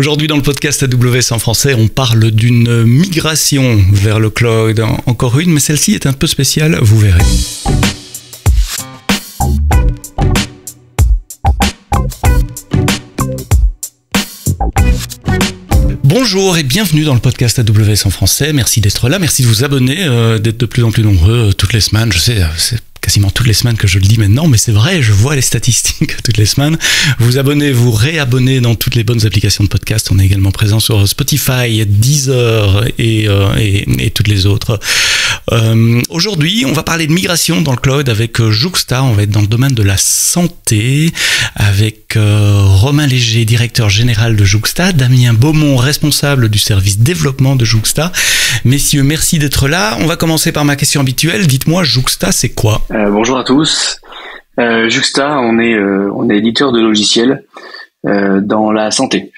Aujourd'hui dans le podcast AWS en français, on parle d'une migration vers le cloud. Encore une, mais celle-ci est un peu spéciale, vous verrez. Bonjour et bienvenue dans le podcast AWS en français. Merci d'être là, merci de vous abonner, d'être de plus en plus nombreux toutes les semaines. Je sais, c'est quasiment toutes les semaines que je le dis maintenant, mais c'est vrai, je vois les statistiques toutes les semaines. Vous abonnez, vous réabonnez dans toutes les bonnes applications de podcast. On est également présent sur Spotify, Deezer et toutes les autres. Aujourd'hui, on va parler de migration dans le cloud avec Jouxta. On va être dans le domaine de la santé avec Romain Léger, directeur général de Jouxta, Damien Beaumont, responsable du service développement de Jouxta. Messieurs, merci d'être là. On va commencer par ma question habituelle. Dites-moi, Jouxta, c'est quoi ? Bonjour à tous. Jouxta, on est éditeur de logiciels dans la santé.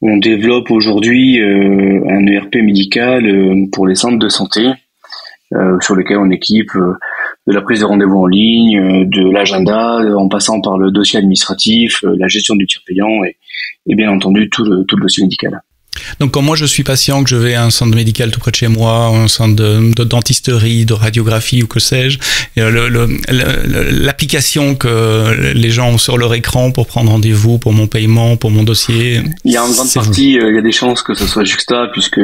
On développe aujourd'hui un ERP médical pour les centres de santé, sur lequel on équipe de la prise de rendez-vous en ligne, de l'agenda, en passant par le dossier administratif, la gestion du tiers payant et bien entendu tout le dossier médical. Donc quand moi je suis patient, que je vais à un centre médical tout près de chez moi, un centre de dentisterie, de radiographie ou que sais-je, l'application que les gens ont sur leur écran pour prendre rendez-vous, pour mon paiement, pour mon dossier... Il y a en grande partie, il y a des chances que ce soit Jouxta, puisque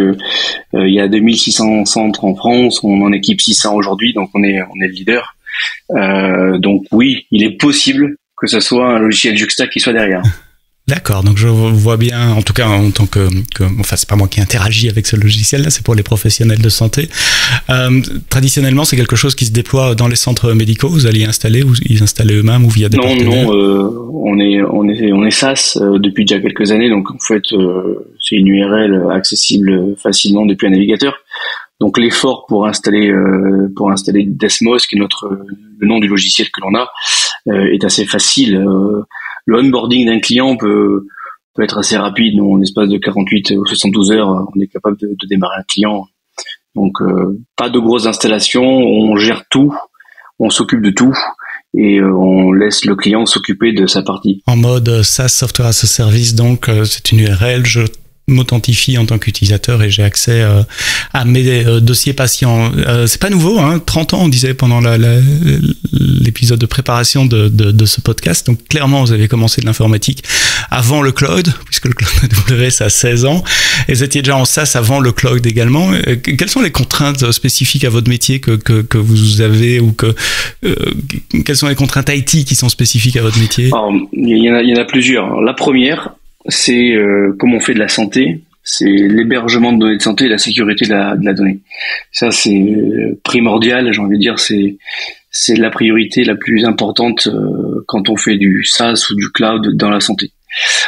il y a 2600 centres en France, on en équipe 600 aujourd'hui, donc on est le leader. Donc oui, il est possible que ce soit un logiciel Jouxta qui soit derrière. D'accord, donc je vois bien, en tout cas en tant que enfin c'est pas moi qui interagis avec ce logiciel-là, c'est pour les professionnels de santé. Traditionnellement, c'est quelque chose qui se déploie dans les centres médicaux. Vous allez y installer, ou y installer eux-mêmes ou via des partenaires ? On est SaaS depuis déjà quelques années, donc en fait c'est une URL accessible facilement depuis un navigateur. Donc l'effort pour installer Desmos, qui est le nom du logiciel que l'on a, est assez facile. Le onboarding d'un client peut être assez rapide. Nous, en l'espace de 48 ou 72 heures, on est capable de démarrer un client. Donc, pas de grosses installations. On gère tout, on s'occupe de tout et on laisse le client s'occuper de sa partie. En mode SaaS, Software as a Service, donc c'est une URL. Je m'authentifie en tant qu'utilisateur et j'ai accès à mes dossiers patients. C'est pas nouveau, hein. 30 ans on disait pendant l'épisode de préparation de ce podcast. Donc clairement vous avez commencé de l'informatique avant le cloud, puisque le cloud AWS a 16 ans, et vous étiez déjà en SaaS avant le cloud également. Quelles sont les contraintes spécifiques à votre métier que vous avez, ou quelles sont les contraintes IT qui sont spécifiques à votre métier ? Alors, il y en a plusieurs. La première, c'est comme on fait de la santé, c'est l'hébergement de données de santé et la sécurité de la donnée. Ça, c'est primordial, j'ai envie de dire, c'est la priorité la plus importante quand on fait du SaaS ou du cloud dans la santé.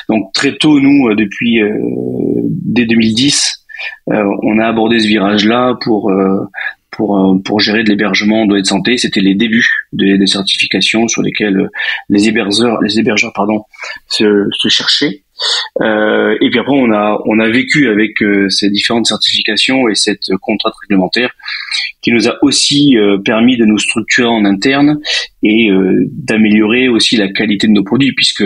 Donc très tôt, nous, dès 2010, on a abordé ce virage-là pour gérer de l'hébergement de données de santé. C'était les débuts des certifications sur lesquelles les hébergeurs se cherchaient. Et puis après on a vécu avec ces différentes certifications et cette contrainte réglementaire qui nous a aussi permis de nous structurer en interne et d'améliorer aussi la qualité de nos produits, puisque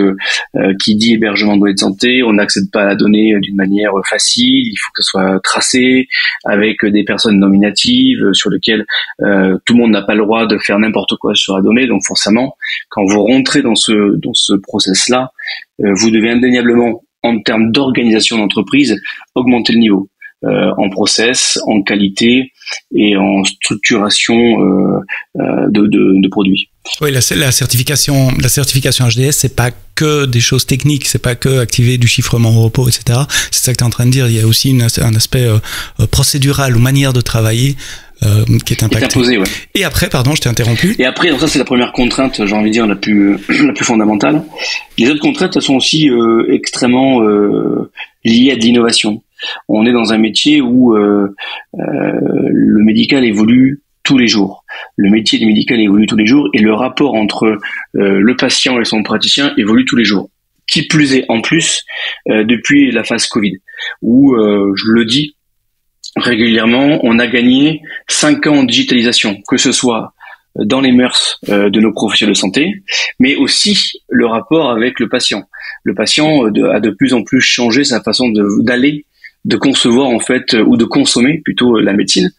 qui dit hébergement de données de santé, on n'accède pas à la donnée d'une manière facile, il faut que ce soit tracé avec des personnes nominatives sur lesquelles tout le monde n'a pas le droit de faire n'importe quoi sur la donnée. Donc forcément, quand vous rentrez dans ce process-là, vous devez indéniablement, en termes d'organisation d'entreprise, augmenter le niveau en process, en qualité et en structuration de produits. Oui, la certification HDS, c'est pas que des choses techniques, c'est pas que activer du chiffrement au repos, etc. C'est ça que tu es en train de dire. Il y a aussi un aspect procédural ou manière de travailler qui est impacté. Imposé, ouais. Et après, pardon, je t'ai interrompu. Et après, donc ça c'est la première contrainte, j'ai envie de dire la plus fondamentale. Les autres contraintes, elles sont aussi extrêmement liées à de l'innovation. On est dans un métier où le médical évolue tous les jours. Le métier du médical évolue tous les jours et le rapport entre le patient et son praticien évolue tous les jours. Qui plus est, en plus, depuis la phase Covid, où, je le dis régulièrement, on a gagné 5 ans en digitalisation, que ce soit dans les mœurs de nos professionnels de santé, mais aussi le rapport avec le patient. le patient a de plus en plus changé sa façon d'aller, de concevoir en fait, ou de consommer plutôt la médecine.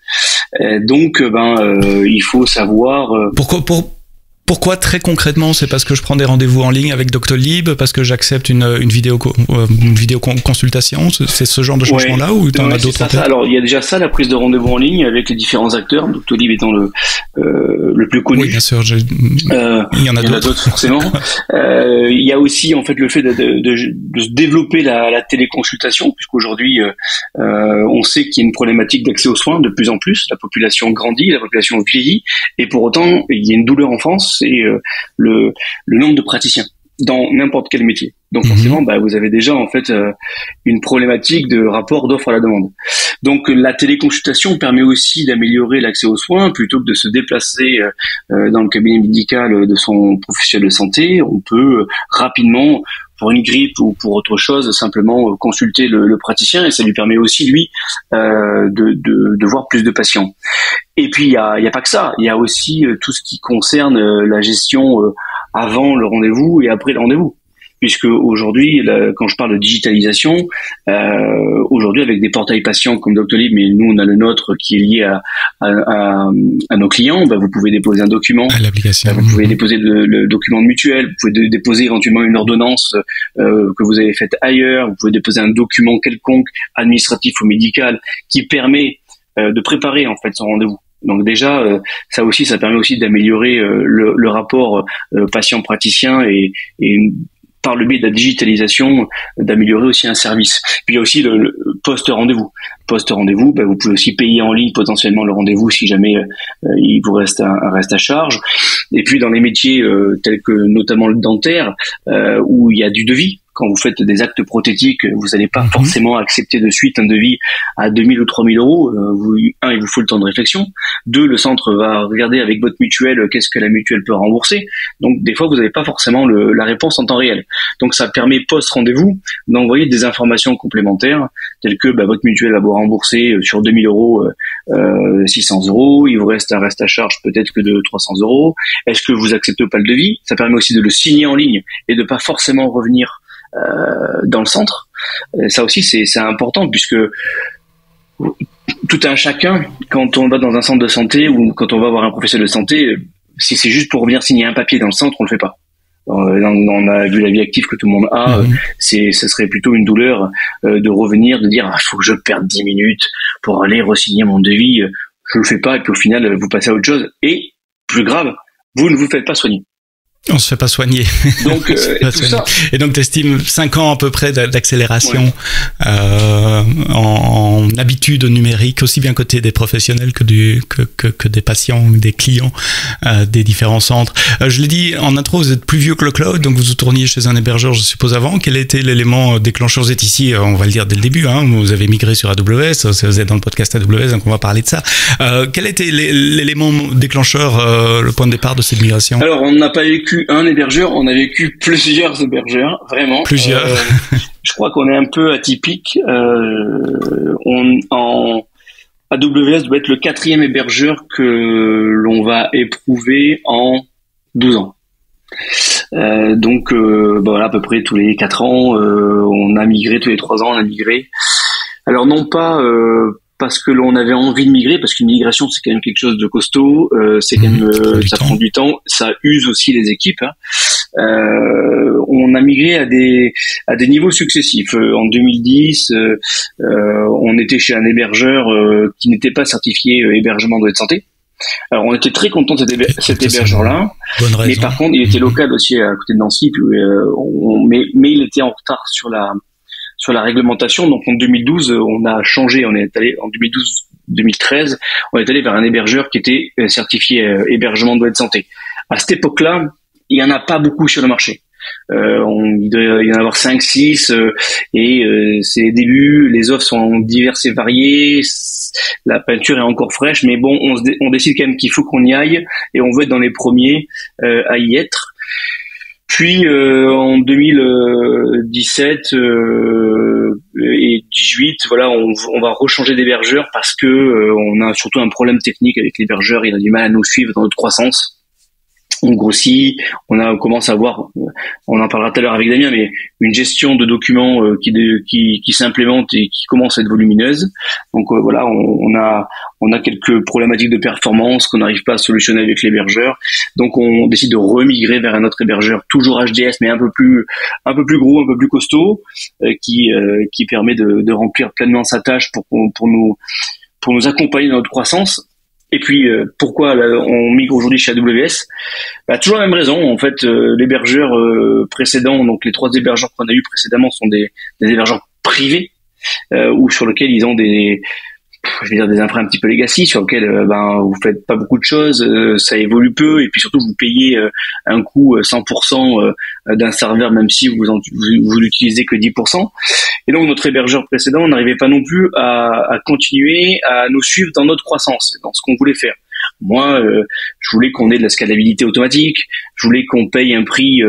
Donc, il faut savoir. Pourquoi très concrètement? C'est parce que je prends des rendez-vous en ligne avec Doctolib, parce que j'accepte une vidéo consultation, c'est ce genre de changement-là, ou t'en as d'autres en tête? Alors il y a déjà ça, la prise de rendez-vous en ligne avec les différents acteurs, Doctolib étant le plus connu. Oui, bien sûr, il y en a d'autres forcément. Il y a aussi en fait le fait de se développer la téléconsultation, puisqu'aujourd'hui on sait qu'il y a une problématique d'accès aux soins de plus en plus. La population grandit, la population vieillit, et pour autant il y a une douleur en France. C'est le nombre de praticiens dans n'importe quel métier. Donc forcément, vous avez déjà en fait une problématique de rapport d'offre à la demande. Donc la téléconsultation permet aussi d'améliorer l'accès aux soins plutôt que de se déplacer dans le cabinet médical de son professionnel de santé. On peut rapidement, pour une grippe ou pour autre chose, simplement consulter le praticien, et ça lui permet aussi lui de voir plus de patients. Et puis il y a pas que ça, il y a aussi tout ce qui concerne la gestion avant le rendez-vous et après le rendez-vous. Puisque aujourd'hui, quand je parle de digitalisation, aujourd'hui avec des portails patients comme Doctolib, mais nous on a le nôtre qui est lié à nos clients, vous pouvez déposer un document, à l'application. Vous pouvez déposer le document de mutuelle, vous pouvez déposer éventuellement une ordonnance que vous avez faite ailleurs, vous pouvez déposer un document quelconque, administratif ou médical, qui permet de préparer en fait son rendez-vous. Donc déjà, ça permet aussi d'améliorer le rapport patient-praticien et par le biais de la digitalisation, d'améliorer aussi un service. Puis il y a aussi le post-rendez-vous. Post-rendez-vous, vous pouvez aussi payer en ligne potentiellement le rendez-vous si jamais il vous reste un reste à charge. Et puis dans les métiers tels que notamment le dentaire, où il y a du devis. Quand vous faites des actes prothétiques, vous n'allez pas forcément accepter de suite un devis à 2000 ou 3000 euros. Il vous faut le temps de réflexion. 2, le centre va regarder avec votre mutuelle qu'est-ce que la mutuelle peut rembourser. Donc, des fois, vous n'avez pas forcément la réponse en temps réel. Donc, ça permet post-rendez-vous d'envoyer des informations complémentaires telles que votre mutuelle va vous rembourser sur 2000 euros 600 euros. Il vous reste un reste à charge peut-être que de 300 euros. Est-ce que vous acceptez pas le devis? Ça permet aussi de le signer en ligne et de pas forcément revenir dans le centre. Ça aussi c'est important, puisque tout un chacun, quand on va dans un centre de santé ou quand on va voir un professionnel de santé, si c'est juste pour venir signer un papier dans le centre, on le fait pas. On a vu la vie active que tout le monde a, ce serait plutôt une douleur de revenir, de dire il faut que je perde 10 minutes pour aller re-signer mon devis, je le fais pas, et puis au final vous passez à autre chose, et plus grave, vous ne vous faites pas soigner. On se fait pas soigner. Donc, ça. Et donc, t'estimes 5 ans à peu près d'accélération en habitude numérique, aussi bien côté des professionnels que des patients, des clients des différents centres. Je l'ai dit en intro, vous êtes plus vieux que le cloud, donc vous tourniez chez un hébergeur, je suppose, avant. Quel était l'élément déclencheur? Vous êtes ici, on va le dire dès le début, vous avez migré sur AWS, vous êtes dans le podcast AWS, donc on va parler de ça. Quel était l'élément déclencheur, le point de départ de cette migration? Alors, on n'a pas vécu un hébergeur, on a vécu plusieurs hébergeurs, vraiment. Plusieurs. Je crois qu'on est un peu atypique. AWS doit être le 4e hébergeur que l'on va éprouver en 12 ans. Donc, voilà, à peu près tous les 4 ans, on a migré, tous les 3 ans, on a migré. Alors, non pas parce que l'on avait envie de migrer, parce qu'une migration c'est quand même quelque chose de costaud, c'est quand même ça prend du temps, ça use aussi les équipes. On a migré à des niveaux successifs. En 2010, on était chez un hébergeur qui n'était pas certifié hébergement de santé. Alors on était très content de cet hébergeur-là, mais par contre il était local aussi à côté de Nancy, mais il était en retard sur la réglementation. Donc en 2012, on a changé, on est allé en 2012-2013, on est allé vers un hébergeur qui était certifié hébergement de données de santé. À cette époque-là, il y en a pas beaucoup sur le marché. Il doit y en avoir 5-6 et c'est les débuts, les offres sont diverses et variées, la peinture est encore fraîche, mais bon, on décide quand même qu'il faut qu'on y aille et on veut être dans les premiers à y être. Puis en 2017 et 18, voilà, on va rechanger d'hébergeur parce que on a surtout un problème technique avec l'hébergeur, il a du mal à nous suivre dans notre croissance. on grossit, on commence à avoir, on en parlera tout à l'heure avec Damien, mais une gestion de documents qui s'implémente et qui commence à être volumineuse. Donc voilà, on a quelques problématiques de performance qu'on n'arrive pas à solutionner avec l'hébergeur. Donc on décide de remigrer vers un autre hébergeur, toujours HDS, mais un peu plus gros, un peu plus costaud, qui permet de remplir pleinement sa tâche pour nous accompagner dans notre croissance. Et puis pourquoi on migre aujourd'hui chez AWS? Toujours la même raison. En fait, l'hébergeur précédent, donc les 3 hébergeurs qu'on a eu précédemment sont des hébergeurs privés ou sur lesquels ils ont des infras un petit peu legacy, sur lesquels vous faites pas beaucoup de choses, ça évolue peu, et puis surtout vous payez un coût 100% d'un serveur, même si vous l'utilisez que 10%. Et donc notre hébergeur précédent, on n'arrivait pas non plus à continuer à nous suivre dans notre croissance, dans ce qu'on voulait faire. Moi, je voulais qu'on ait de la scalabilité automatique, je voulais qu'on paye un prix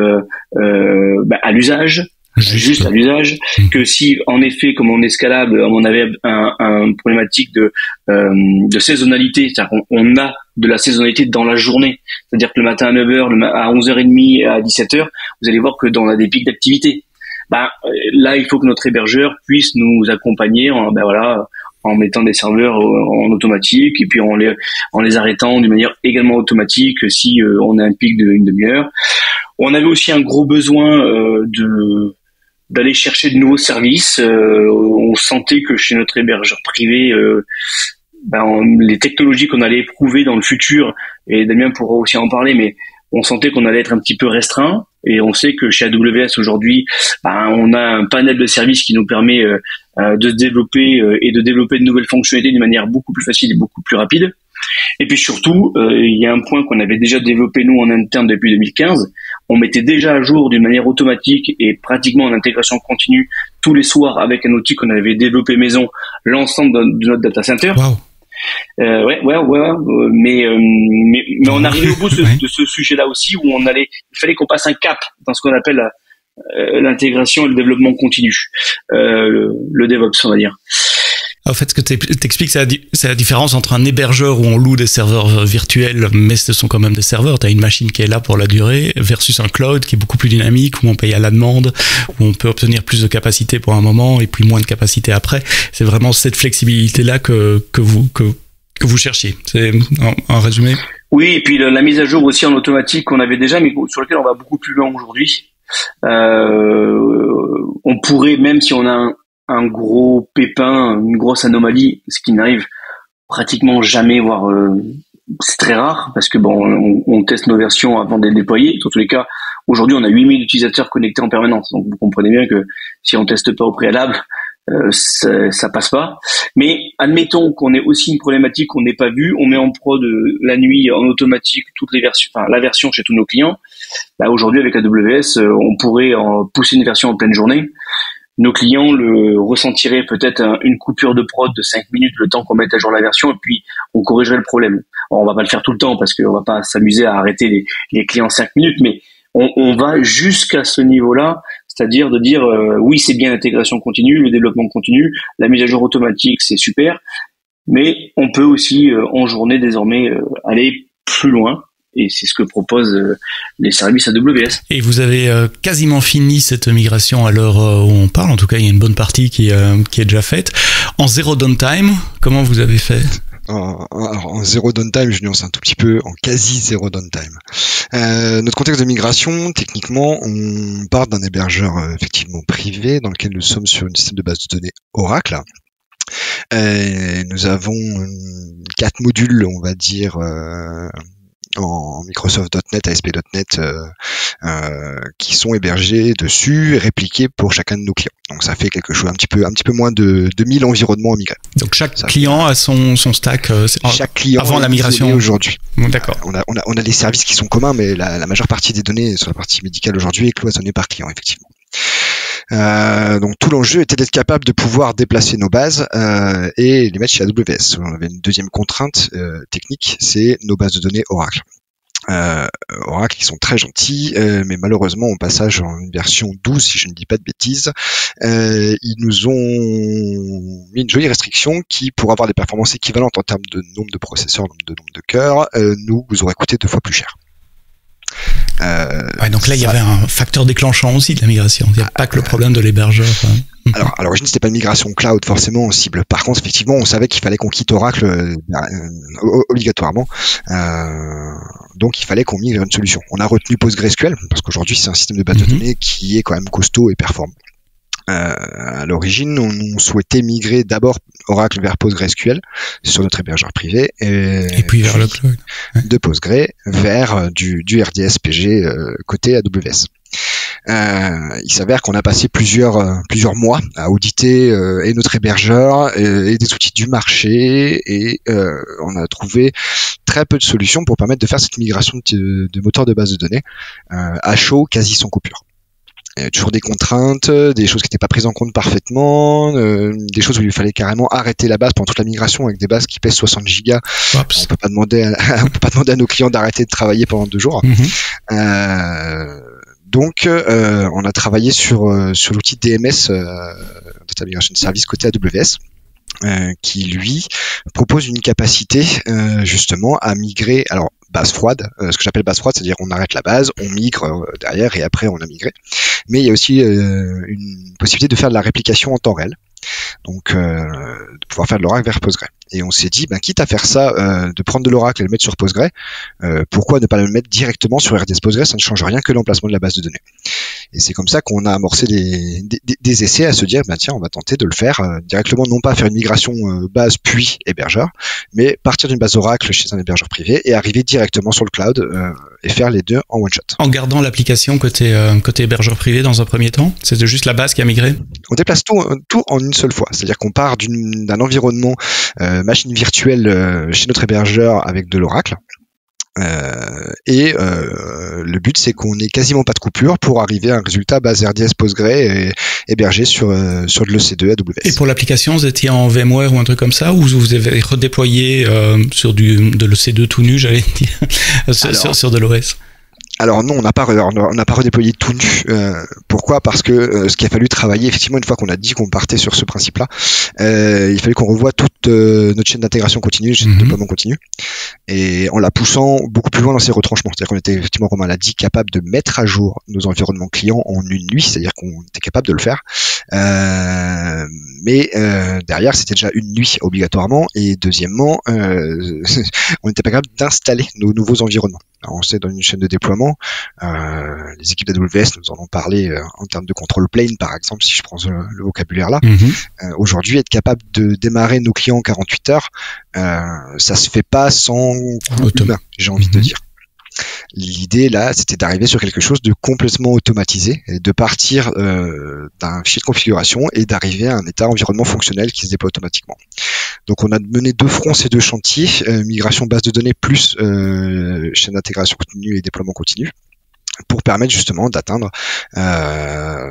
à l'usage, juste à l'usage, que si en effet, comme on est scalable, on avait un problématique de saisonnalité, c'est-à-dire qu'on a de la saisonnalité dans la journée, c'est-à-dire que le matin à 9h, à 11h30, à 17h, vous allez voir que on a des pics d'activité. Là, il faut que notre hébergeur puisse nous accompagner en mettant des serveurs en automatique, et puis en les arrêtant d'une manière également automatique si on a un pic d'une demi-heure. On avait aussi un gros besoin d'aller chercher de nouveaux services. On sentait que chez notre hébergeur privé, les technologies qu'on allait éprouver dans le futur, et Damien pourra aussi en parler, mais on sentait qu'on allait être un petit peu restreint. Et on sait que chez AWS aujourd'hui, on a un panel de services qui nous permet de se développer et de développer de nouvelles fonctionnalités d'une manière beaucoup plus facile et beaucoup plus rapide. Et puis surtout, il y a un point qu'on avait déjà développé nous en interne depuis 2015. On mettait déjà à jour d'une manière automatique et pratiquement en intégration continue tous les soirs avec un outil qu'on avait développé maison, l'ensemble de notre data center. Wow. Mais on arrivait au bout de ce sujet-là aussi, où il fallait qu'on passe un cap dans ce qu'on appelle l'intégration et le développement continu, le DevOps, on va dire. En fait, ce que t'expliques, c'est la différence entre un hébergeur où on loue des serveurs virtuels, mais ce sont quand même des serveurs. T'as une machine qui est là pour la durée, versus un cloud qui est beaucoup plus dynamique, où on paye à la demande, où on peut obtenir plus de capacité pour un moment et puis moins de capacité après. C'est vraiment cette flexibilité-là que vous cherchiez. C'est en résumé. Oui, et puis la mise à jour aussi en automatique qu'on avait déjà, mais sur lequel on va beaucoup plus loin aujourd'hui. On pourrait, même si on a un gros pépin, une grosse anomalie, ce qui n'arrive pratiquement jamais, voire c'est très rare, parce que on teste nos versions avant de les déployer. Dans tous les cas, aujourd'hui, on a 8000 utilisateurs connectés en permanence. Donc, vous comprenez bien que si on teste pas au préalable, ça passe pas. Mais admettons qu'on ait aussi une problématique qu'on n'ait pas vue, on met en prod la nuit en automatique toutes les versions, la version chez tous nos clients. Là, aujourd'hui, avec AWS, on pourrait pousser une version en pleine journée. Nos clients le ressentiraient peut-être une coupure de prod de 5 minutes, le temps qu'on mette à jour la version, et puis on corrigerait le problème. Alors, on va pas le faire tout le temps parce qu'on va pas s'amuser à arrêter les clients 5 minutes, mais on va jusqu'à ce niveau-là, c'est-à-dire de dire oui, c'est bien l'intégration continue, le développement continu, la mise à jour automatique, c'est super, mais on peut aussi en journée désormais aller plus loin. Et c'est ce que proposent les services AWS. Et vous avez quasiment fini cette migration à l'heure où on parle. En tout cas, il y a une bonne partie qui est déjà faite. En zéro downtime, comment vous avez fait ? En zéro downtime, je nuance un tout petit peu, en quasi zéro downtime. Notre contexte de migration, techniquement, on part d'un hébergeur effectivement privé dans lequel nous sommes sur une système de base de données Oracle. Nous avons 4 modules, on va dire, en Microsoft.NET, ASP.NET, qui sont hébergés dessus et répliqués pour chacun de nos clients. Donc ça fait quelque chose un petit peu moins de 2000 environnements à migrer. Donc chaque client a son stack chaque client avant la migration aujourd'hui. D'accord. On a des services qui sont communs, mais la majeure partie des données sur la partie médicale aujourd'hui est cloisonnée par client, effectivement. Donc tout l'enjeu était d'être capable de pouvoir déplacer nos bases et les mettre chez AWS. On avait une deuxième contrainte technique, c'est nos bases de données Oracle. Oracle, ils sont très gentils, mais malheureusement au passage en une version 12, si je ne dis pas de bêtises, ils nous ont mis une jolie restriction qui, pour avoir des performances équivalentes en termes de nombre de processeurs, nombre de cœurs, nous aurait coûté 2 fois plus cher. Donc là, il y avait un facteur déclenchant aussi de la migration. Il n'y a pas que le problème de l'hébergeur. Alors, à l'origine, c'était pas une migration cloud forcément en cible. Par contre, effectivement, on savait qu'il fallait qu'on quitte Oracle obligatoirement. Donc, il fallait qu'on migre une solution. On a retenu PostgreSQL parce qu'aujourd'hui, c'est un système de base de données qui est quand même costaud et performant. À l'origine, on souhaitait migrer d'abord Oracle vers PostgreSQL sur notre hébergeur privé et puis vers le cloud. De Postgre vers du RDS PG côté AWS. Il s'avère qu'on a passé plusieurs mois à auditer et notre hébergeur et des outils du marché et on a trouvé très peu de solutions pour permettre de faire cette migration de moteur de base de données à chaud, quasi sans coupure. Toujours des contraintes, des choses qui n'étaient pas prises en compte parfaitement, des choses où il fallait carrément arrêter la base pendant toute la migration avec des bases qui pèsent 60 gigas. On peut pas demander à nos clients d'arrêter de travailler pendant 2 jours. Donc, on a travaillé sur l'outil DMS, Data Migration Service côté AWS, qui lui propose une capacité justement à migrer. Alors base froide, ce que j'appelle base froide, c'est-à-dire on arrête la base, on migre derrière et après on a migré. Mais il y a aussi une possibilité de faire de la réplication en temps réel. Donc de pouvoir faire de l'Oracle vers Postgre. Et on s'est dit, quitte à faire ça, de prendre de l'Oracle et le mettre sur Postgre, pourquoi ne pas le mettre directement sur RDS Postgre? Ça ne change rien que l'emplacement de la base de données. Et c'est comme ça qu'on a amorcé des essais à se dire, tiens, on va tenter de le faire directement, non pas faire une migration base puis hébergeur, mais partir d'une base Oracle chez un hébergeur privé et arriver directement sur le cloud et faire les deux en one shot. En gardant l'application côté hébergeur privé dans un premier temps, c'est juste la base qui a migré? On déplace tout en une seule fois, c'est-à-dire qu'on part d'un environnement machine virtuelle chez notre hébergeur avec de l'Oracle. Le but c'est qu'on ait quasiment pas de coupure pour arriver à un résultat base RDS Postgre et hébergé sur de l'EC2 AWS. Et pour l'application, vous étiez en VMware ou un truc comme ça, ou vous avez redéployé sur de l'EC2 tout nu, j'allais dire, sur de l'OS? Alors non, on n'a pas redéployé tout nu. Pourquoi? Parce que ce qu'il a fallu travailler, effectivement, une fois qu'on a dit qu'on partait sur ce principe-là, il fallait qu'on revoie toute notre chaîne d'intégration continue, chaîne de déploiement continu, et en la poussant beaucoup plus loin dans ses retranchements. C'est-à-dire qu'on était effectivement, comme on l'a dit, capable de mettre à jour nos environnements clients en une nuit, c'est-à-dire qu'on était capable de le faire. Mais derrière, c'était déjà une nuit obligatoirement, et deuxièmement, on n'était pas capable d'installer nos nouveaux environnements. Alors, on sait dans une chaîne de déploiement, les équipes d'AWS nous en ont parlé en termes de control plane, par exemple, si je prends le vocabulaire là. Aujourd'hui, être capable de démarrer nos clients en 48 heures, ça se fait pas sans humain, j'ai envie de dire. L'idée là, c'était d'arriver sur quelque chose de complètement automatisé, et de partir d'un fichier de configuration et d'arriver à un état environnement fonctionnel qui se déploie automatiquement. Donc on a mené de front ces deux chantiers, migration base de données plus chaîne d'intégration continue et déploiement continu, pour permettre justement d'atteindre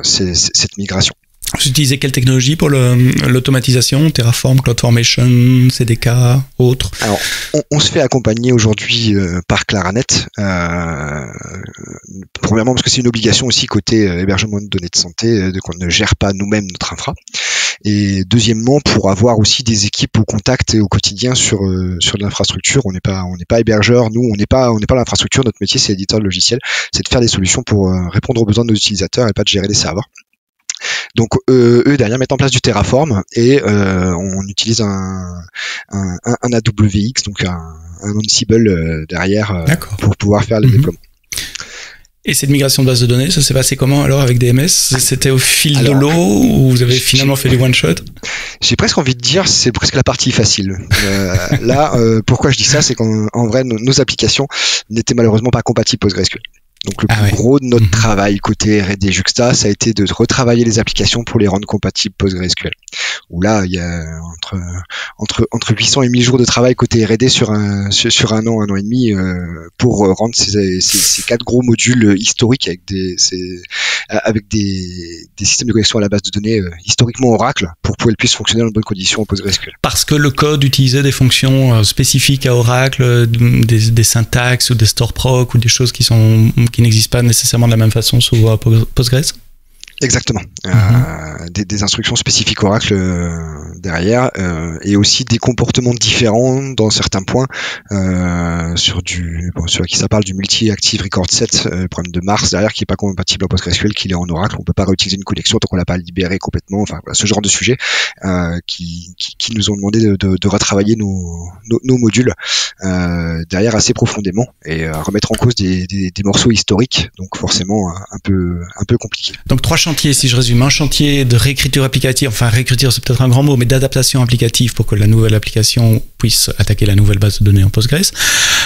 cette migration. Vous utilisez quelle technologie pour l'automatisation? Terraform, CloudFormation, CDK, autres? Alors, on se fait accompagner aujourd'hui par Claranet. Premièrement, parce que c'est une obligation aussi côté hébergement de données de santé, qu'on ne gère pas nous-mêmes notre infra. Et deuxièmement, pour avoir aussi des équipes au contact et au quotidien sur de l'infrastructure. On n'est pas hébergeur, nous, on n'est pas l'infrastructure. Notre métier, c'est éditeur de logiciel. C'est de faire des solutions pour répondre aux besoins de nos utilisateurs et pas de gérer les serveurs. Donc eux derrière mettent en place du Terraform et on utilise un AWX, donc un Ansible derrière pour pouvoir faire les déploiements. Et cette migration de base de données, ça s'est passé comment alors avec DMS? C'était au fil de l'eau ou vous avez finalement fait du one shot? J'ai presque envie de dire c'est presque la partie facile. Pourquoi je dis ça, c'est qu'en vrai nos applications n'étaient malheureusement pas compatibles PostgreSQL. Donc le plus gros de notre travail côté R&D Juxta, ça a été de retravailler les applications pour les rendre compatibles PostgreSQL. Où là, il y a entre 800 et 1000 jours de travail côté R&D sur un an et demi pour rendre ces 4 gros modules historiques avec des systèmes de connexion à la base de données historiquement Oracle pour qu'elles puissent fonctionner dans de bonnes conditions en PostgreSQL. Parce que le code utilisait des fonctions spécifiques à Oracle, des syntaxes ou des store proc ou des choses qui n'existent pas nécessairement de la même façon sur Postgres? Exactement. Des instructions spécifiques Oracle derrière, et aussi des comportements différents dans certains points sur qui ça parle du multi-active record set, le problème de Mars derrière qui est pas compatible en PostgreSQL, qu'il est en Oracle, on peut pas réutiliser une collection tant qu'on l'a pas libéré complètement, enfin voilà, ce genre de sujet qui nous ont demandé de retravailler nos modules derrière assez profondément et remettre en cause des morceaux historiques, donc forcément un peu compliqué. Donc 3 chantiers, si je résume: un chantier de réécriture applicative, enfin réécriture c'est peut-être un grand mot, mais d'adaptation applicative pour que la nouvelle application puisse attaquer la nouvelle base de données en Postgres.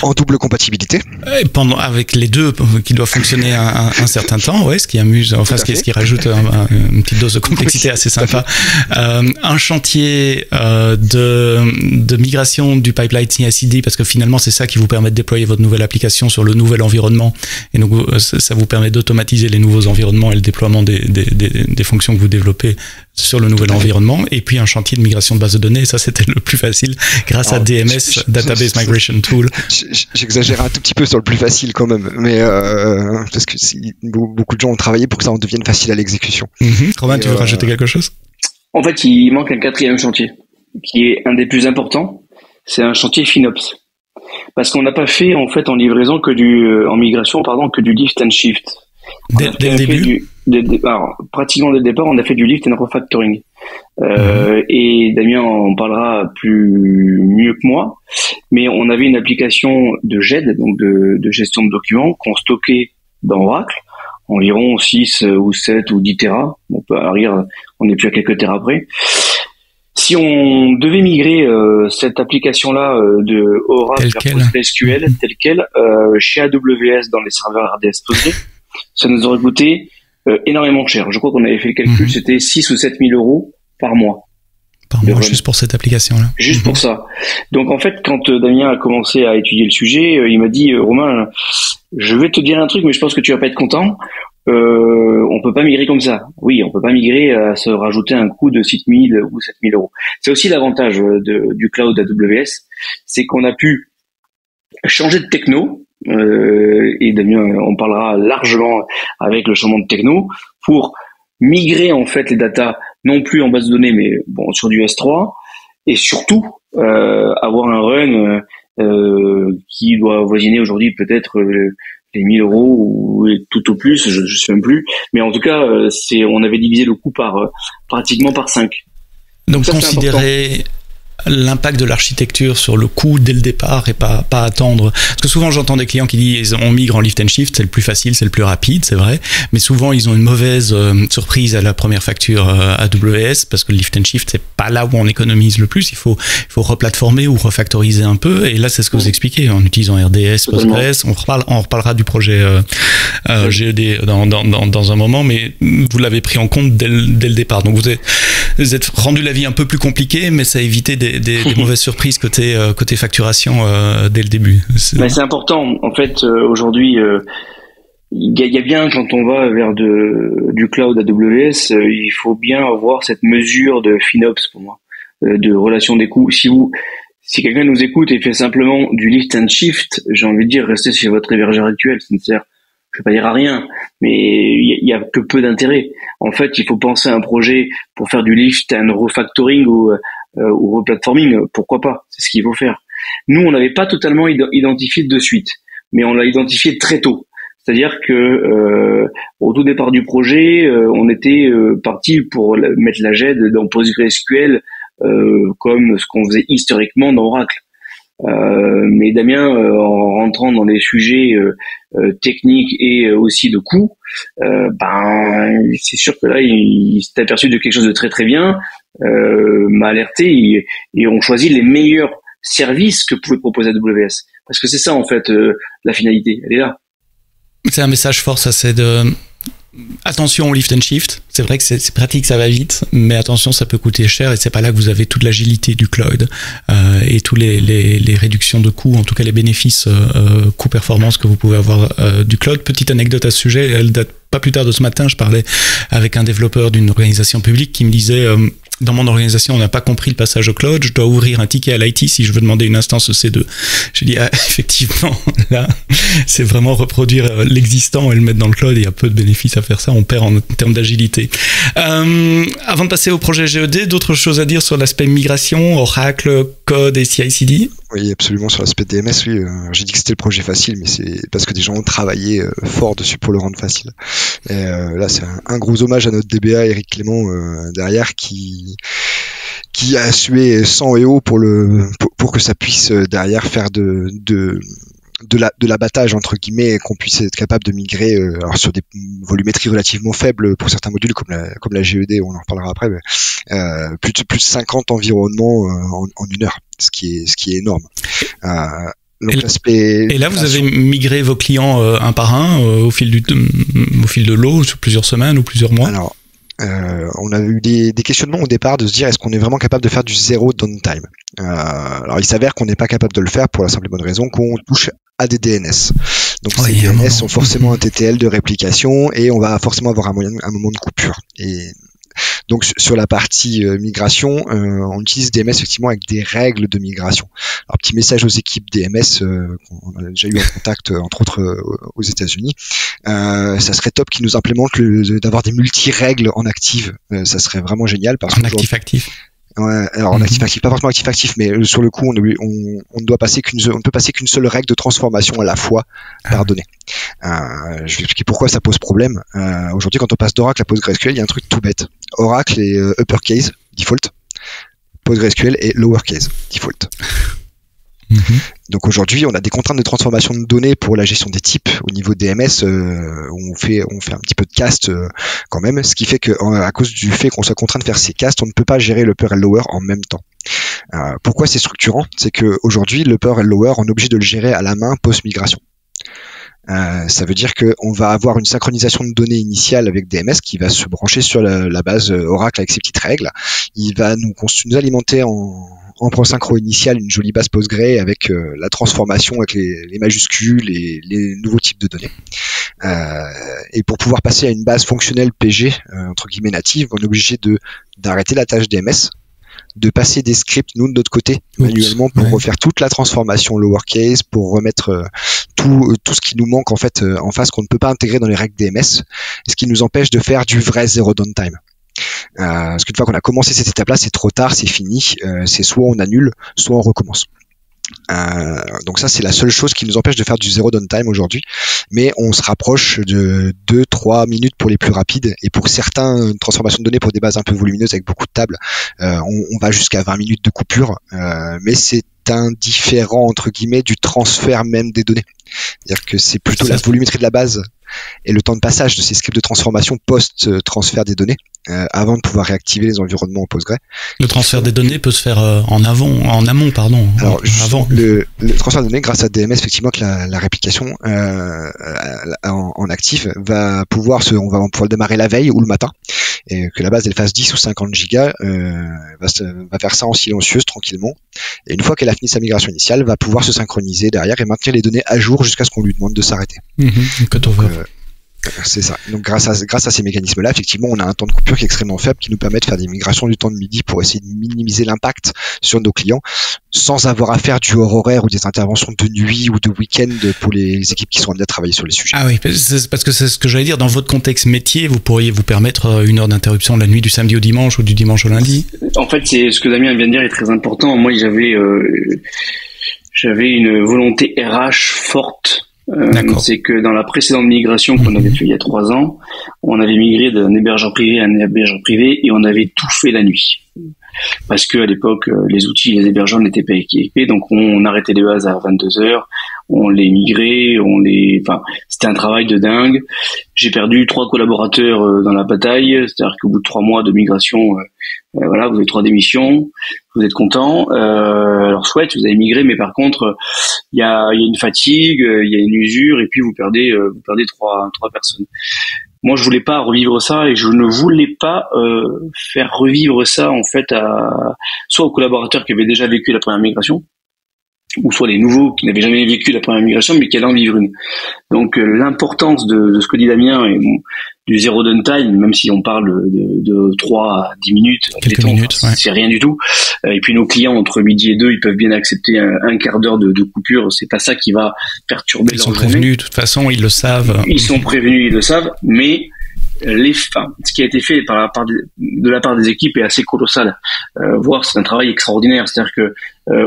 En double compatibilité. Et avec les deux qui doivent fonctionner un certain temps, ouais, ce qui amuse, enfin ce qui rajoute une petite dose de complexité assez sympa. Un chantier de migration du pipeline CI/CD, parce que finalement c'est ça qui vous permet de déployer votre nouvelle application sur le nouvel environnement, et donc ça vous permet d'automatiser les nouveaux environnements et le déploiement des fonctions que vous développez sur le nouvel environnement. Et puis un chantier de migration de base de données, ça c'était le plus facile grâce à DMS, Database Migration Tool. J'exagère un tout petit peu sur le plus facile quand même, mais parce que beaucoup de gens ont travaillé pour que ça en devienne facile à l'exécution. Romain, tu veux rajouter quelque chose? En fait, il manque un 4e chantier, qui est un des plus importants. C'est un chantier FinOps. Parce qu'on n'a pas fait, en fait, en livraison en migration, que du lift and shift. Dès le début? Alors, pratiquement dès le départ, on a fait du lift and refactoring. Et Damien en parlera mieux que moi. Mais on avait une application de GED, donc de gestion de documents, qu'on stockait dans Oracle, environ 6 ou 7 ou 10 Tera. On peut arriver, on est plus à quelques Tera près. Si on devait migrer cette application-là de Oracle vers PostgreSQL telle quelle chez AWS dans les serveurs RDS Postgre, ça nous aurait coûté énormément cher. Je crois qu'on avait fait le calcul, c'était 6 ou 7 000 euros par mois. Par mois, juste pour cette application-là. Juste pour ça. Donc en fait, quand Damien a commencé à étudier le sujet, il m'a dit Romain, je vais te dire un truc, mais je pense que tu vas pas être content. On peut pas migrer comme ça. Oui, on peut pas migrer à se rajouter un coût de 6 000 ou 7 000 euros. C'est aussi l'avantage du cloud AWS, c'est qu'on a pu changer de techno, et Damien on parlera largement avec le changement de techno, pour migrer en fait les datas non plus en base de données mais bon sur du S3, et surtout avoir un run qui doit avoisiner aujourd'hui peut-être les 1 000 euros ou tout au plus, je sais même plus, mais en tout cas on avait divisé le coût pratiquement par 5. Donc ça, considérer l'impact de l'architecture sur le coût dès le départ et pas attendre. Parce que souvent j'entends des clients qui disent on migre en lift and shift, c'est le plus facile, c'est le plus rapide, c'est vrai, mais souvent ils ont une mauvaise surprise à la première facture AWS, parce que le lift and shift c'est pas là où on économise le plus, il faut replatformer ou refactoriser un peu, et là c'est ce que vous expliquez en utilisant RDS, Postgres. On reparlera du projet GED dans un moment, mais vous l'avez pris en compte dès le départ. Donc vous êtes rendu la vie un peu plus compliquée, mais ça a évité des mauvaises surprises côté facturation dès le début. C'est important. En fait, aujourd'hui, il y a bien, quand on va vers du cloud AWS, il faut bien avoir cette mesure de FinOps pour moi, de relation des coûts. Si quelqu'un nous écoute et fait simplement du lift and shift, j'ai envie de dire restez sur votre hébergeur actuel. Ça ne sert, je vais pas dire à rien, mais il y a que peu d'intérêt. En fait, il faut penser à un projet pour faire du lift and refactoring ou replatforming, pourquoi pas, c'est ce qu'il faut faire. Nous, on n'avait pas totalement identifié de suite, mais on l'a identifié très tôt. C'est-à-dire que au tout départ du projet, on était parti pour mettre la GED dans PostgreSQL comme ce qu'on faisait historiquement dans Oracle. Mais Damien, en rentrant dans les sujets techniques et aussi de coûts, c'est sûr que là, il s'est aperçu de quelque chose de très très bien, m'a alerté et on choisit les meilleurs services que pouvait proposer AWS. Parce que c'est ça en fait la finalité, elle est là. C'est un message fort, ça, c'est de attention au lift and shift. C'est vrai que c'est pratique, ça va vite, mais attention, ça peut coûter cher, et c'est pas là que vous avez toute l'agilité du cloud et tous les réductions de coûts, en tout cas les bénéfices coût-performance que vous pouvez avoir du cloud. Petite anecdote à ce sujet, elle date pas plus tard de ce matin, je parlais avec un développeur d'une organisation publique qui me disait Dans mon organisation, on n'a pas compris le passage au cloud. Je dois ouvrir un ticket à l'IT si je veux demander une instance EC2. J'ai dit, effectivement, là, c'est vraiment reproduire l'existant et le mettre dans le cloud. Il y a peu de bénéfices à faire ça. On perd en termes d'agilité. Avant de passer au projet GED, d'autres choses à dire sur l'aspect migration, Oracle, code et CI/CD? Oui, absolument. Sur l'aspect DMS, oui. J'ai dit que c'était le projet facile, mais c'est parce que des gens ont travaillé fort dessus pour le rendre facile. Et là, c'est un gros hommage à notre DBA, Eric Clément, derrière, qui a sué sang et eau pour que ça puisse derrière faire de l'abattage entre guillemets, qu'on puisse être capable de migrer alors sur des volumétries relativement faibles pour certains modules comme la GED, on en reparlera après, mais, plus de 50 environnements en une heure, ce qui est énorme. Donc et là, vous avez migré vos clients un par un au fil de l'eau, sur plusieurs semaines ou plusieurs mois? Alors, on a eu des questionnements au départ de se dire est-ce qu'on est vraiment capable de faire du zéro downtime. Alors il s'avère qu'on n'est pas capable de le faire pour la simple et bonne raison qu'on touche à des DNS. Donc ces DNS ont forcément un TTL de réplication et on va forcément avoir un moment de coupure. Et donc sur la partie migration, on utilise DMS effectivement avec des règles de migration. Alors petit message aux équipes DMS qu'on a déjà eu en contact entre autres aux États-Unis. Ça serait top qu'ils nous implémentent d'avoir des multi-règles en active. Ça serait vraiment génial parce en actif-actif. Ouais, alors en actif-actif, pas forcément actif-actif, mais sur le coup, on ne doit passer on ne peut passer qu'une seule règle de transformation à la fois par donnée. Je vais expliquer pourquoi ça pose problème. Aujourd'hui, quand on passe d'Oracle à PostgreSQL, il y a un truc tout bête. Oracle est uppercase, default. PostgreSQL est lowercase, default. Donc aujourd'hui, on a des contraintes de transformation de données pour la gestion des types au niveau DMS. On fait un petit peu de cast quand même, ce qui fait que à cause du fait qu'on soit contraint de faire ces casts, on ne peut pas gérer l'upper et le lower en même temps. Pourquoi c'est structurant? C'est que aujourd'hui, l'upper et le lower, on est obligé de le gérer à la main post-migration. Ça veut dire qu'on va avoir une synchronisation de données initiale avec DMS qui va se brancher sur la base Oracle avec ses petites règles. Il va nous alimenter en prosynchro initial une jolie base Postgre avec la transformation avec les majuscules et les nouveaux types de données. Et pour pouvoir passer à une base fonctionnelle PG entre guillemets native, on est obligé d'arrêter la tâche DMS, de passer des scripts nous de notre côté manuellement pour refaire toute la transformation lowercase, pour remettre tout ce qui nous manque en fait en face qu'on ne peut pas intégrer dans les règles DMS, ce qui nous empêche de faire du vrai zero downtime. Parce qu'une fois qu'on a commencé cette étape-là, c'est trop tard, c'est fini. C'est soit on annule, soit on recommence. Donc ça, c'est la seule chose qui nous empêche de faire du zero downtime aujourd'hui. Mais on se rapproche de 2-3 minutes pour les plus rapides. Et pour certaines transformations de données pour des bases un peu volumineuses avec beaucoup de tables, on va jusqu'à 20 minutes de coupure. Mais c'est indifférent, entre guillemets, du transfert même des données. C'est-à-dire que c'est plutôt la volumétrie de la base et le temps de passage de ces scripts de transformation post-transfert des données avant de pouvoir réactiver les environnements en Postgre. Le transfert des données peut se faire en amont. Alors, avant. Le transfert de données grâce à DMS, effectivement, que la réplication en actif va pouvoir on va pouvoir le démarrer la veille ou le matin, et que la base elle fasse 10 ou 50 gigas, va faire ça en silencieuse tranquillement. Et une fois qu'elle a fini sa migration initiale, va pouvoir se synchroniser derrière et maintenir les données à jour jusqu'à ce qu'on lui demande de s'arrêter. C'est ça. Donc grâce à ces mécanismes-là, effectivement, on a un temps de coupure qui est extrêmement faible, qui nous permet de faire des migrations du temps de midi pour essayer de minimiser l'impact sur nos clients, sans avoir à faire du hors horaire ou des interventions de nuit ou de week-end pour les équipes qui sont amenées à travailler sur les sujets. Ah oui, parce que c'est ce que j'allais dire. Dans votre contexte métier, vous pourriez vous permettre une heure d'interruption la nuit du samedi au dimanche ou du dimanche au lundi. En fait, c'est ce que Damien vient de dire est très important. Moi, j'avais une volonté RH forte. C'est que dans la précédente migration qu'on avait fait il y a 3 ans, on avait migré d'un hébergeur privé à un hébergeur privé et on avait tout fait la nuit. Parce que à l'époque, les outils, les hébergeurs n'étaient pas équipés, donc on arrêtait les bases à 22h, on les migrait, c'était un travail de dingue. J'ai perdu 3 collaborateurs dans la bataille, c'est-à-dire qu'au bout de 3 mois de migration, voilà, vous avez 3 démissions, vous êtes content. Alors chouette, vous avez migré, mais par contre, il y a une fatigue, il y a une usure, et puis vous perdez 3 personnes. Moi, je voulais pas revivre ça et je ne voulais pas faire revivre ça en fait soit aux collaborateurs qui avaient déjà vécu la première migration, ou soit les nouveaux qui n'avaient jamais vécu la première migration mais qui allaient en vivre une. Donc l'importance de ce que dit Damien et du zéro downtime, même si on parle de 3 à 10 minutes, quelques minutes, c'est rien du tout. Et puis nos clients entre midi et 2, ils peuvent bien accepter un quart d'heure de coupure, c'est pas ça qui va perturber leur journée. Ils sont prévenus, de toute façon, ils le savent. Ils sont prévenus, ils le savent, mais ce qui a été fait de la part des équipes est assez colossal. Voire c'est un travail extraordinaire. C'est-à-dire que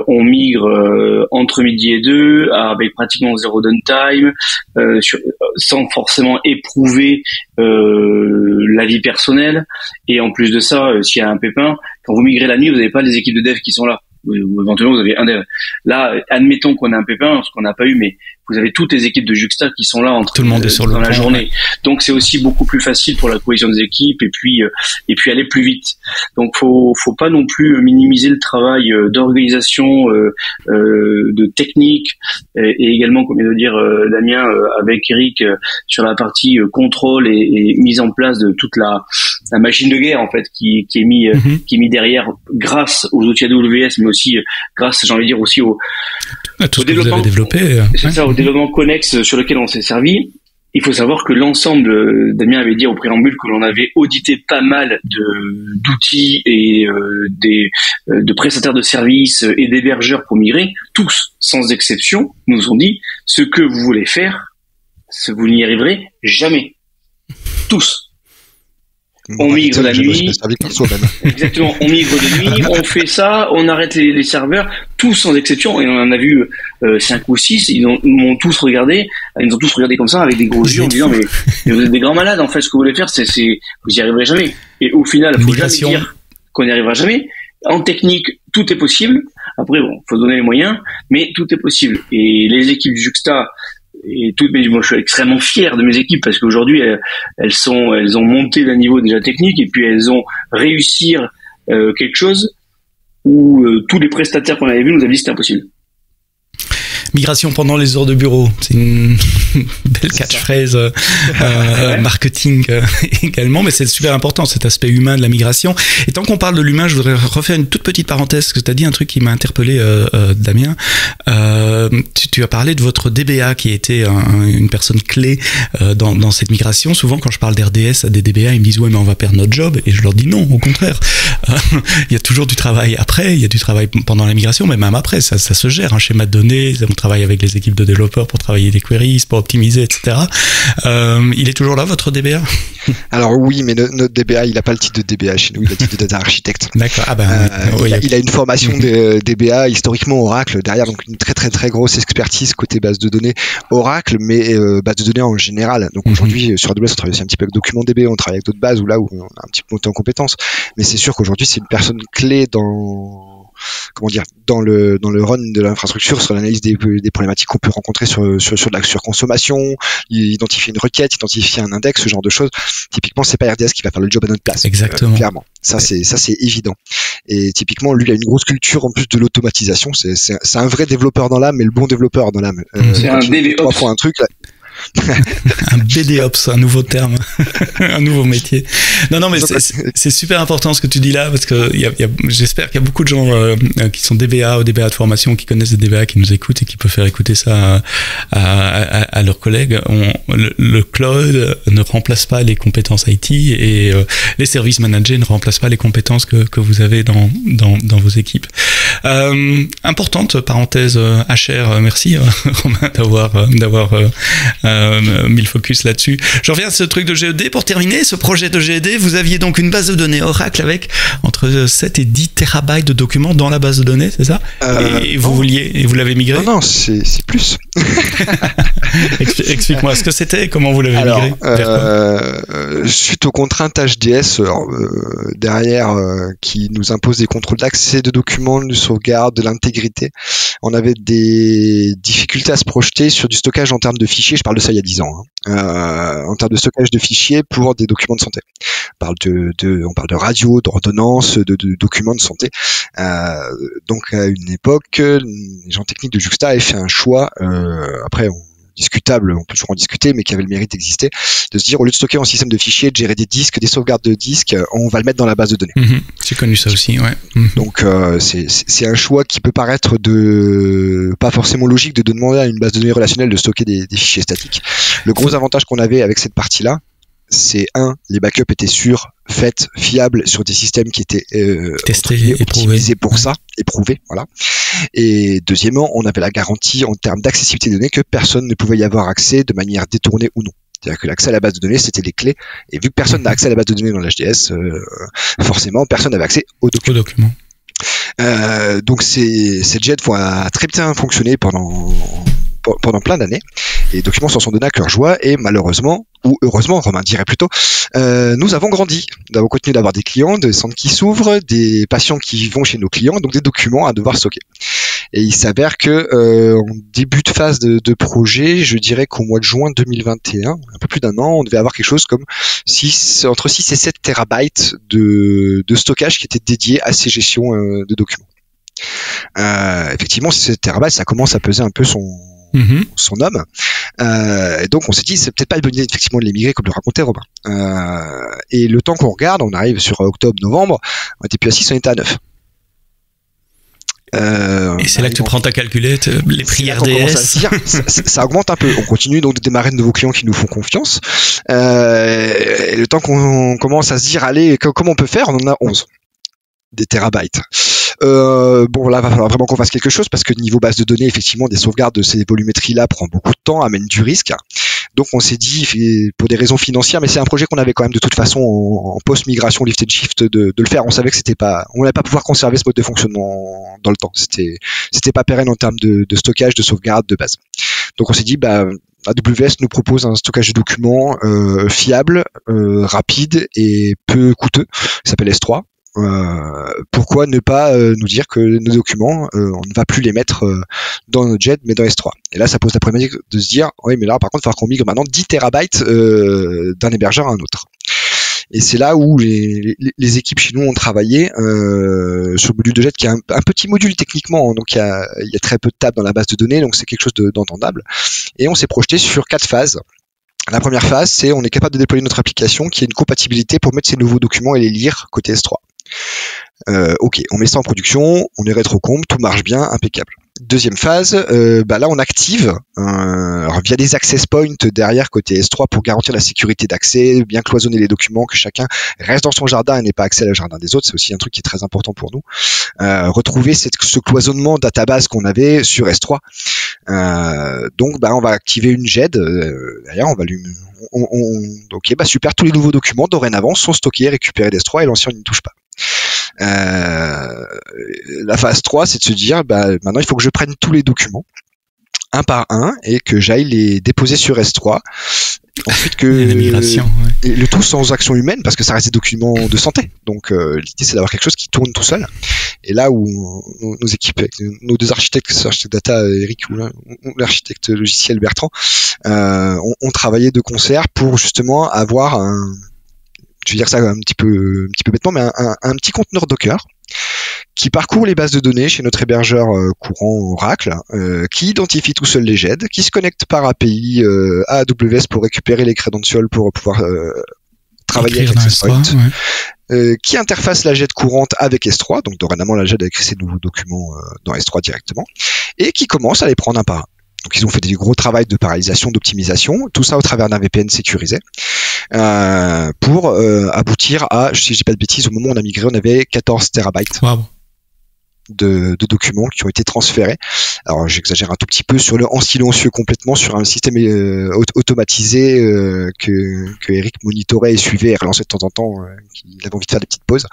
on migre entre midi et 2 avec pratiquement zéro downtime, sans forcément éprouver la vie personnelle. Et en plus de ça, s'il y a un pépin, quand vous migrez la nuit, vous n'avez pas les équipes de dev qui sont là. Ou éventuellement vous avez un dev. Là, admettons qu'on a un pépin, ce qu'on n'a pas eu, mais vous avez toutes les équipes de Juxta qui sont là tout le monde est sur dans le la journée. Donc c'est aussi beaucoup plus facile pour la cohésion des équipes et puis aller plus vite. Donc faut pas non plus minimiser le travail d'organisation, de technique et également, comme vient de dire Damien avec Eric, sur la partie contrôle et mise en place de toute la machine de guerre en fait qui est mis derrière grâce aux outils AWS, mais aussi grâce, j'ai envie de dire, aussi au développement développé. C'est ça, au développement connexe sur lequel on s'est servi. Il faut savoir que l'ensemble, Damien avait dit au préambule que l'on avait audité pas mal d'outils et de prestataires de services et d'hébergeurs pour migrer. Tous, sans exception, nous ont dit ce que vous voulez faire, vous n'y arriverez jamais. Tous. On migre la nuit. Exactement, on migre de nuit, on fait ça, on arrête les serveurs, tous sans exception, et on en a vu 5 ou 6, ils m'ont tous regardé, ils ont tous regardé comme ça avec des gros yeux en disant mais vous êtes des grands malades en fait, ce que vous voulez faire, c'est vous y arriverez jamais. Et au final, il faut jamais dire qu'on n'y arrivera jamais. En technique, tout est possible. Après bon, faut donner les moyens, mais tout est possible. Et les équipes Juxta et moi je suis extrêmement fier de mes équipes parce qu'aujourd'hui elles ont monté d'un niveau déjà technique et puis elles ont réussi quelque chose où tous les prestataires qu'on avait vus nous avaient dit que c'était impossible. Migration pendant les heures de bureau, c'est une belle catchphrase marketing également, mais c'est super important cet aspect humain de la migration. Et tant qu'on parle de l'humain, je voudrais refaire une toute petite parenthèse, parce que tu as dit un truc qui m'a interpellé, Damien. Tu as parlé de votre DBA qui était une personne clé dans cette migration. Souvent, quand je parle d'RDS à des DBA, ils me disent ouais, mais on va perdre notre job. Et je leur dis non, au contraire. Il y a toujours du travail après, il y a du travail pendant la migration, mais même après, ça se gère. Un schéma de données, on travaille avec les équipes de développeurs pour travailler des queries, pour optimiser, etc. Il est toujours là, votre DBA? Alors oui, mais notre DBA, il n'a pas le titre de DBA chez nous, il a le titre de data architecte. D'accord. Il a une formation de DBA historiquement Oracle derrière, donc une très très très grosse expertise côté base de données Oracle, mais base de données en général. Donc aujourd'hui sur AWS, on travaille aussi un petit peu avec DocumentDB, on travaille avec d'autres bases où là où on a un petit peu monté en compétences. Mais c'est sûr qu'aujourd'hui c'est une personne clé dans le run de l'infrastructure, sur l'analyse des problématiques qu'on peut rencontrer sur de la surconsommation, identifier une requête, identifier un index, ce genre de choses. Typiquement, c'est pas RDS qui va faire le job à notre place. Exactement. Clairement. Ça c'est évident. Et typiquement, lui, il a une grosse culture en plus de l'automatisation. C'est un vrai développeur dans l'âme, mais le bon développeur dans l'âme. C'est un DevOps. 3 fois un truc, là. Un BDOps, un nouveau terme, un nouveau métier. Non, mais c'est super important ce que tu dis là, parce que j'espère qu'il y a beaucoup de gens qui sont DBA ou DBA de formation, qui connaissent des DBA, qui nous écoutent et qui peuvent faire écouter ça à leurs collègues. Le cloud ne remplace pas les compétences IT et les services managers ne remplacent pas les compétences que vous avez dans vos équipes. Importante parenthèse HR, merci Romain d'avoir mis le focus là-dessus. Je reviens à ce truc de GED. Pour terminer, ce projet de GED, vous aviez donc une base de données Oracle avec entre 7 et 10 terabytes de documents dans la base de données, c'est ça? Et vous l'avez migré? Non, c'est plus. Explique-moi ce que c'était, comment vous l'avez migré? Suite aux contraintes HDS derrière qui nous imposent des contrôles d'accès de documents, de sauvegarde, de l'intégrité, on avait des difficultés à se projeter sur du stockage en termes de fichiers. Je parle de ça il y a 10 ans. En termes de stockage de fichiers pour des documents de santé. On parle de radio, d'ordonnances, de documents de santé. Donc à une époque, les gens techniques de Juxta avaient fait un choix. Après, discutable, on peut toujours en discuter, mais qui avait le mérite d'exister, de se dire au lieu de stocker en système de fichiers, de gérer des disques, des sauvegardes de disques, on va le mettre dans la base de données. J'ai connu ça aussi, ouais. Donc c'est un choix qui peut paraître pas forcément logique de demander à une base de données relationnelle de stocker des fichiers statiques. Le gros avantage qu'on avait avec cette partie-là, c'est les backups étaient sûrs, faits, fiables sur des systèmes qui étaient testés, optimisés pour ça, éprouvés, voilà. Et deuxièmement, on avait la garantie en termes d'accessibilité des données que personne ne pouvait y avoir accès de manière détournée ou non. C'est-à-dire que l'accès à la base de données, c'était les clés. Et vu que personne n'a accès à la base de données dans l'HDS, forcément, personne n'avait accès aux documents. Donc ces jets a très bien fonctionné pendant plein d'années. Les documents s'en sont donnés à cœur joie et malheureusement, ou heureusement, Romain dirait plutôt, nous avons grandi. Nous avons continué d'avoir des clients, des centres qui s'ouvrent, des patients qui vont chez nos clients, donc des documents à devoir stocker. Et il s'avère que en début de phase de projet, je dirais qu'au mois de juin 2021, un peu plus d'un an, on devait avoir quelque chose comme entre 6 et 7 terabytes de stockage qui était dédié à ces gestions de documents. Effectivement, 7 terabytes, ça commence à peser un peu son homme. Et donc on s'est dit c'est peut-être pas une bonne idée effectivement de les migrer comme le racontait Robin. Et le temps qu'on regarde, on arrive sur octobre-novembre, on était plus à 6, on était à 9. Et c'est là que tu prends ta calculette, les prix RDS. Ça augmente un peu. On continue donc de démarrer de nouveaux clients qui nous font confiance. Et le temps qu'on commence à se dire allez, comment on peut faire, on en a 11 des terabytes. Bon là va falloir vraiment qu'on fasse quelque chose parce que niveau base de données effectivement des sauvegardes de ces volumétries là prend beaucoup de temps, amène du risque. Donc on s'est dit pour des raisons financières, mais c'est un projet qu'on avait quand même de toute façon en post-migration lift and shift de le faire. On savait que on n'allait pas pouvoir conserver ce mode de fonctionnement dans le temps. C'était pas pérenne en termes de stockage, de sauvegarde, de base. Donc on s'est dit AWS nous propose un stockage de documents fiable, rapide et peu coûteux. Ça s'appelle S3. Pourquoi ne pas nous dire que nos documents, on ne va plus les mettre dans notre jet, mais dans S3. Et là, ça pose la problématique de se dire, oui, mais là, par contre, il va falloir qu'on migre maintenant 10 terabytes d'un hébergeur à un autre. Et c'est là où les équipes chez nous ont travaillé sur le module de jet, qui est un petit module techniquement, donc il y a très peu de tables dans la base de données, donc c'est quelque chose d'entendable. Et on s'est projeté sur 4 phases. La première phase, c'est on est capable de déployer notre application qui a une compatibilité pour mettre ces nouveaux documents et les lire côté S3. Ok, on met ça en production, on est rétrocomp, tout marche bien, impeccable. Deuxième phase, là on active via des access points derrière côté S3 pour garantir la sécurité d'accès, bien cloisonner les documents, que chacun reste dans son jardin et n'ait pas accès au jardin des autres. C'est aussi un truc qui est très important pour nous. Retrouver ce cloisonnement database qu'on avait sur S3. Donc on va activer une GED. D'ailleurs on va ok, super, tous les nouveaux documents dorénavant sont stockés, récupérés d'S3 et l'ancien on n'y touche pas. La phase 3, c'est de se dire maintenant il faut que je prenne tous les documents un par un et que j'aille les déposer sur S3. Ensuite et le tout sans action humaine parce que ça reste des documents de santé. Donc l'idée c'est d'avoir quelque chose qui tourne tout seul. Et là où nos équipes, avec nos deux architectes data, Eric ou l'architecte logiciel Bertrand, ont travaillé de concert pour justement avoir je vais dire ça un petit peu bêtement, mais un petit conteneur Docker qui parcourt les bases de données chez notre hébergeur courant Oracle, qui identifie tout seul les GED, qui se connecte par API à AWS pour récupérer les credentials pour pouvoir travailler avec Access Point, qui interface la GED courante avec S3, donc dorénavant la GED a écrit ses nouveaux documents dans S3 directement, et qui commence à les prendre un par un. Donc ils ont fait des gros travail de parallélisation, d'optimisation, tout ça au travers d'un VPN sécurisé, pour aboutir à, si je dis pas de bêtises, au moment où on a migré, on avait 14 terabytes. Wow. De documents qui ont été transférés. Alors j'exagère un tout petit peu en silencieux complètement sur un système automatisé que Eric monitorait et suivait et relançait de temps en temps, il avait envie de faire des petites pauses,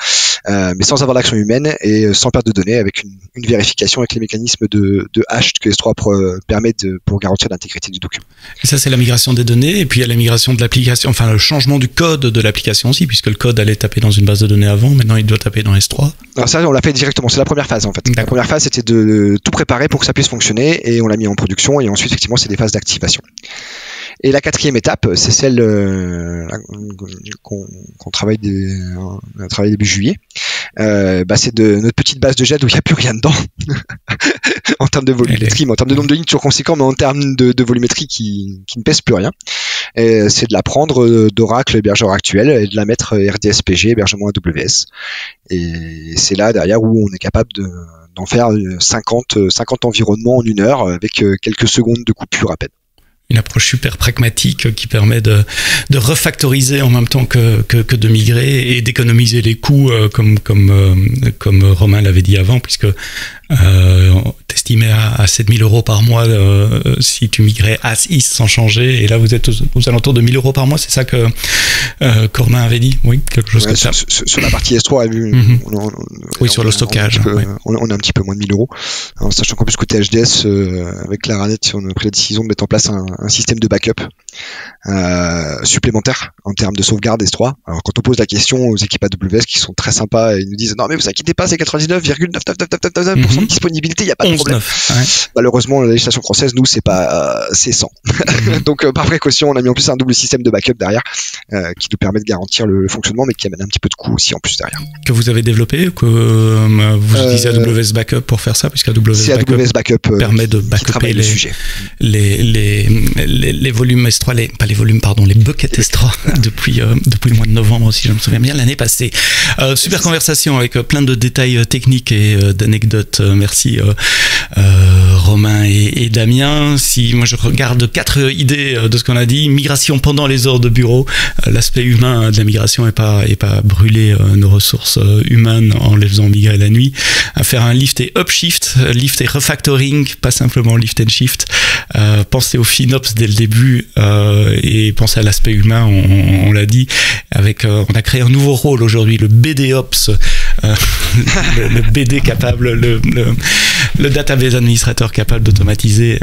mais sans avoir l'action humaine et sans perte de données, avec une vérification avec les mécanismes de hash que S3 permet pour garantir l'intégrité du document. Et ça c'est la migration des données, et puis il y a la migration de l'application, enfin le changement du code de l'application aussi, puisque le code allait taper dans une base de données avant, maintenant il doit taper dans S3. Alors ça on l'a fait directement, c'est la première phase en fait. La première phase c'était de tout préparer pour que ça puisse fonctionner, et on l'a mis en production, et ensuite effectivement c'est des phases d'activation. Et la quatrième étape, c'est celle qu'on travaille début juillet. C'est de notre petite base de GED où il n'y a plus rien dedans en termes de volumétrie, mais en termes de nombre de lignes toujours conséquent, mais en termes de volumétrie qui ne pèse plus rien. Et c'est de la prendre d'Oracle, hébergeur actuel, et de la mettre RDS-PG, hébergement AWS. Et c'est là derrière où on est capable d'en faire 50 environnements en 1 heure avec quelques secondes de coupure à peine. Une approche super pragmatique qui permet de refactoriser en même temps que de migrer et d'économiser les coûts comme Romain l'avait dit avant, puisque t'estimais à 7 000 € par mois si tu migrais as is sans changer, et là vous êtes aux alentours de 1 000 € par mois, c'est ça que Romain avait dit, oui, quelque chose comme ça. Sur la partie S3, sur le stockage. On a un petit peu moins de 1 000 €, en sachant qu'en plus côté HDS, avec Claranet, on a pris la décision de mettre en place un système de backup supplémentaire en termes de sauvegarde S3. Alors quand on pose la question aux équipes AWS qui sont très sympas, ils nous disent non mais vous inquiétez pas, c'est 99,999% de disponibilité, il n'y a pas de problème. 9, ouais. Malheureusement la législation française, nous c'est 100. Donc par précaution on a mis en place un double système de backup derrière qui nous permet de garantir le fonctionnement, mais qui amène un petit peu de coût aussi en plus derrière. Que vous avez dévoluté, que vous utilisez AWS Backup pour faire ça, puisque AWS Backup permet de backuper les volumes S3, les buckets S3 depuis le mois de novembre, si je me souviens bien, l'année passée. Super conversation avec plein de détails techniques et d'anecdotes. Merci Romain et Damien. Si moi je regarde 4 idées de ce qu'on a dit: migration pendant les heures de bureau, l'aspect humain de la migration et pas brûler nos ressources humaines en les faisant migrer la nuit, faire un lift et upshift, lift et refactoring, pas simplement lift and shift, penser au FinOps dès le début et penser à l'aspect humain, on l'a dit, on a créé un nouveau rôle aujourd'hui, le BDOps, le BD capable, le database administrateur capable d'automatiser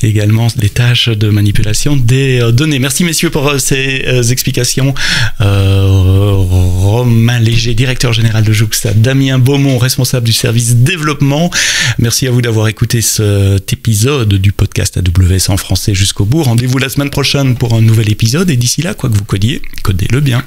également les tâches de manipulation des données. Merci messieurs pour ces explications. Romain Léger, directeur général de Jouxta, Damien Beaumont, responsable du service développement. Merci à vous d'avoir écouté cet épisode du podcast AWS en français jusqu'au bout. Rendez-vous la semaine prochaine pour un nouvel épisode, et d'ici là, quoi que vous codiez, codez-le bien.